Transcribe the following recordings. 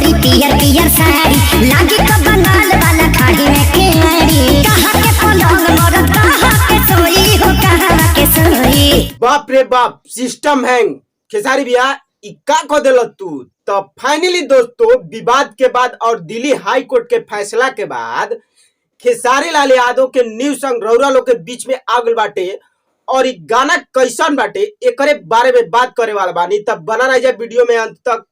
गोरी पियर पियर साड़ी लागी का बंगाल वाला खाड़ी में केवाड़ी कहाँ के पलंग मरद कहाँ के सोई हो कहाँ के सोई। बाप रे बाप, सिस्टम हैंग। खेसारी भैया इक्का को दिल तू। तो फाइनली दोस्तों, विवाद के बाद और दिल्ली हाई कोर्ट के फैसला के बाद खेसारी लाल यादव के न्यू सॉन्ग रउरा लोग के बीच में आगल बाटे और इ गाना कैसन बाटे एकरे बारे में बात करे वाला बानी। तब बना रह जाए वीडियो में अंत तक।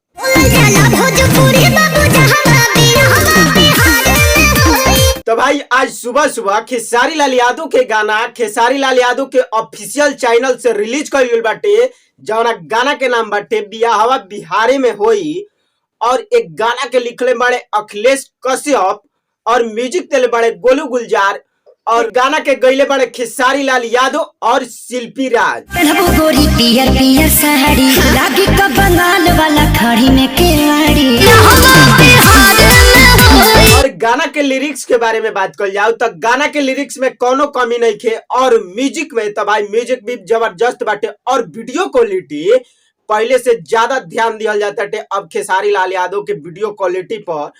तो भाई आज सुबह सुबह खेसारी लाल यादव के गाना खेसारी लाल यादव के ऑफिशियल चैनल से रिलीज कर गइल बाटे, जौना गाना के नाम बाटे बियाहवा बिहारे में होई। और एक गाना के लिखले बड़े अखिलेश कश्यप और म्यूजिक देले बड़े गोलू गुलजार और गाना के गईले बड़े खेसारी लाल यादव और शिल्पी राज। गोरी पियर पियर साड़ी लागी का बंगाल वाला खाड़ी में केवाड़ी। और गाना के लिरिक्स के बारे में बात कर जाओ तो गाना के लिरिक्स में कोनो कमी नहीं थे और म्यूजिक में तो भाई म्यूजिक भी जबरदस्त बाटे और वीडियो क्वालिटी पहले से ज्यादा ध्यान दिया जाता है अब खेसारी लाल यादव के वीडियो क्वालिटी पर।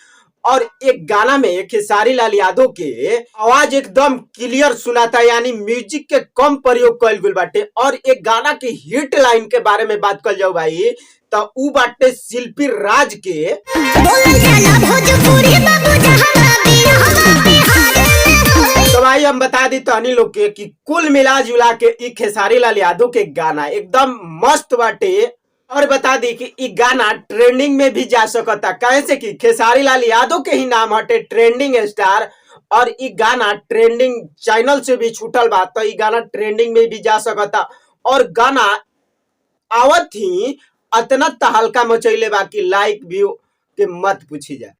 और एक गाना में खेसारी लाल यादव के आवाज एकदम क्लियर सुनाता, यानी म्यूजिक के कम प्रयोग कल गइल बाटे। और एक गाना के हिट लाइन के बारे में बात कर जाओ भाई तो उ बाटे शिल्पी राज के। तो भाई हम बता दी तहनी लोग के कि कुल मिला जुला के इ खेसारी लाल यादव के गाना एकदम मस्त बाटे। और बता दी कि इ गाना ट्रेंडिंग में भी जा सकता, कैसे कि खेसारी लाल यादव के ही नाम हटे ट्रेंडिंग स्टार। और इ गाना ट्रेंडिंग चैनल से भी छूटल बा तो इ गाना ट्रेंडिंग में भी जा सकता। और गाना आवत ही अतना तहलका मचैले बा कि लाइक व्यू के मत पूछी जाए।